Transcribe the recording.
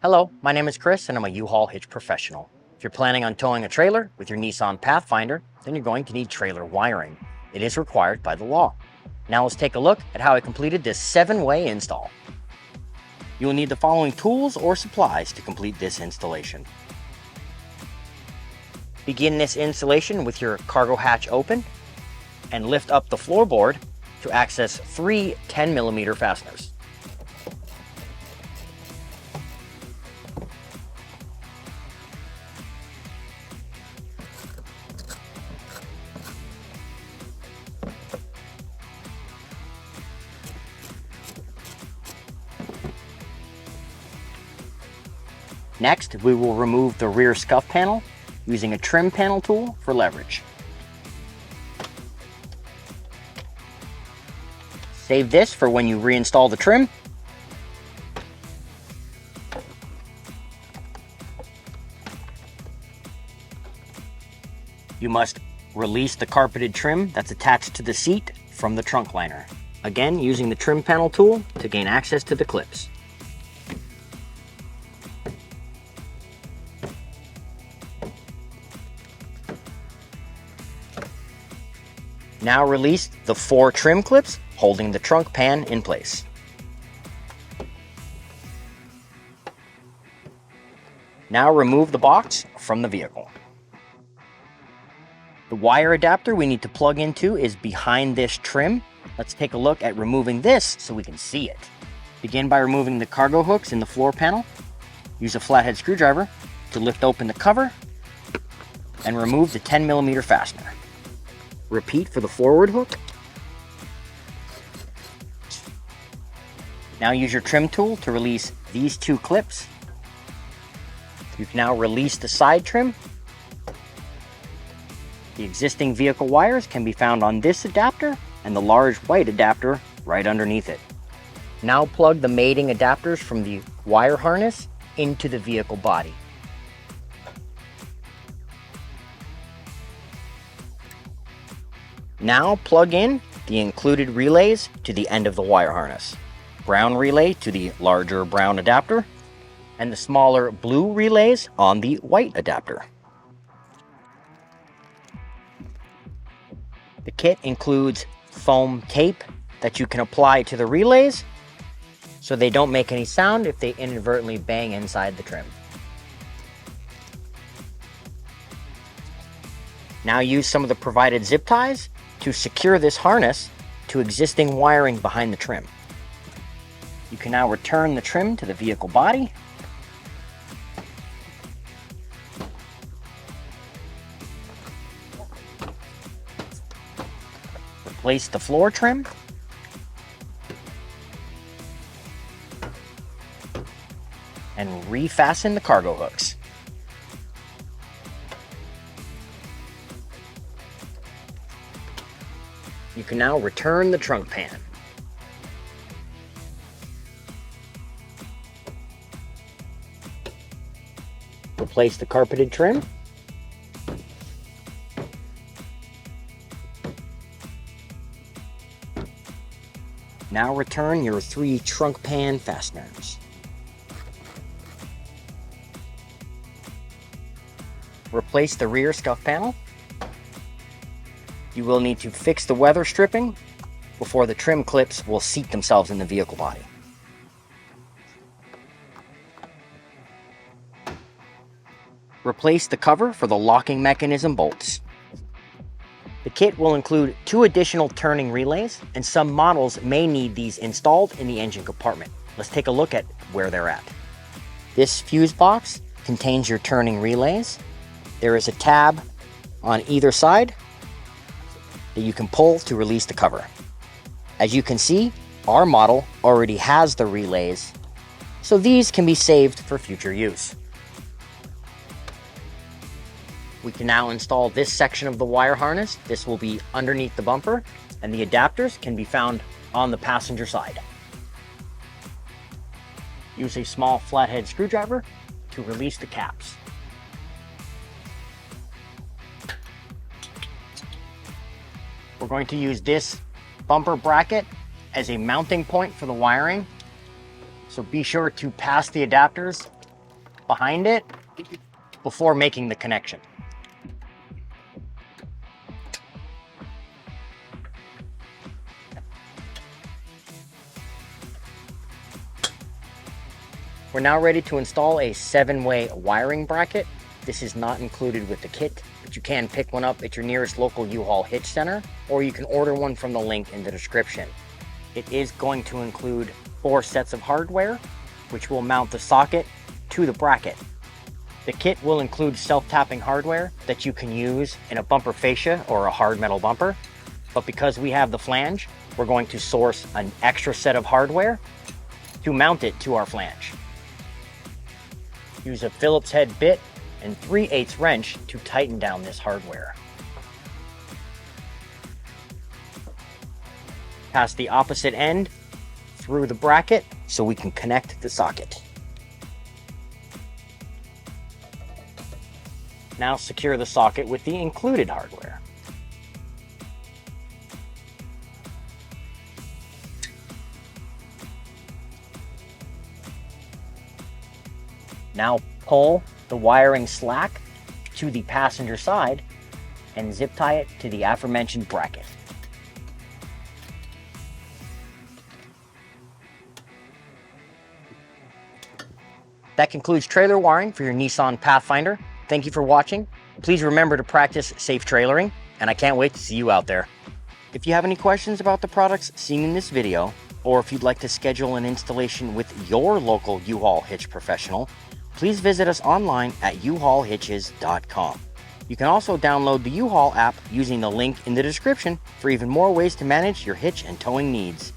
Hello, my name is Chris and I'm a U-Haul hitch professional. If you're planning on towing a trailer with your Nissan Pathfinder, then you're going to need trailer wiring. It is required by the law. Now let's take a look at how I completed this 7-way install. You will need the following tools or supplies to complete this installation. Begin this installation with your cargo hatch open and lift up the floorboard to access 3 10mm fasteners. Next, we will remove the rear scuff panel using a trim panel tool for leverage. Save this for when you reinstall the trim. You must release the carpeted trim that's attached to the seat from the trunk liner. Again, using the trim panel tool to gain access to the clips. Now release the 4 trim clips holding the trunk pan in place. Now remove the box from the vehicle. The wire adapter we need to plug into is behind this trim. Let's take a look at removing this so we can see it. Begin by removing the cargo hooks in the floor panel. Use a flathead screwdriver to lift open the cover and remove the 10mm fastener. Repeat for the forward hook. Now use your trim tool to release these 2 clips. You can now release the side trim. The existing vehicle wires can be found on this adapter and the large white adapter right underneath it. Now plug the mating adapters from the wire harness into the vehicle body. Now plug in the included relays to the end of the wire harness. Brown relay to the larger brown adapter, and the smaller blue relays on the white adapter. The kit includes foam tape that you can apply to the relays so they don't make any sound if they inadvertently bang inside the trim. Now use some of the provided zip ties to secure this harness to existing wiring behind the trim. You can now return the trim to the vehicle body. Replace the floor trim. And refasten the cargo hooks. You can now return the trunk pan. Replace the carpeted trim. Now return your 3 trunk pan fasteners. Replace the rear scuff panel. You will need to fix the weather stripping before the trim clips will seat themselves in the vehicle body. Replace the cover for the locking mechanism bolts. The kit will include 2 additional turning relays, and some models may need these installed in the engine compartment. Let's take a look at where they're at. This fuse box contains your turning relays. There is a tab on either side that you can pull to release the cover. As you can see, our model already has the relays, so these can be saved for future use. We can now install this section of the wire harness. This will be underneath the bumper, and the adapters can be found on the passenger side. Use a small flathead screwdriver to release the caps. We're going to use this bumper bracket as a mounting point for the wiring. So be sure to pass the adapters behind it before making the connection. We're now ready to install a 7-way wiring bracket. This is not included with the kit, but you can pick one up at your nearest local U-Haul Hitch Center, or you can order one from the link in the description. It is going to include 4 sets of hardware, which will mount the socket to the bracket. The kit will include self-tapping hardware that you can use in a bumper fascia or a hard metal bumper, but because we have the flange, we're going to source an extra set of hardware to mount it to our flange. Use a Phillips head bit and 3/8 wrench to tighten down this hardware. Pass the opposite end through the bracket so we can connect the socket. Now secure the socket with the included hardware. Now pull the wiring slack to the passenger side and zip tie it to the aforementioned bracket. That concludes trailer wiring for your Nissan Pathfinder. Thank you for watching. Please remember to practice safe trailering, and I can't wait to see you out there. If you have any questions about the products seen in this video, or if you'd like to schedule an installation with your local U-Haul Hitch professional, please visit us online at uhaulhitches.com. You can also download the U-Haul app using the link in the description for even more ways to manage your hitch and towing needs.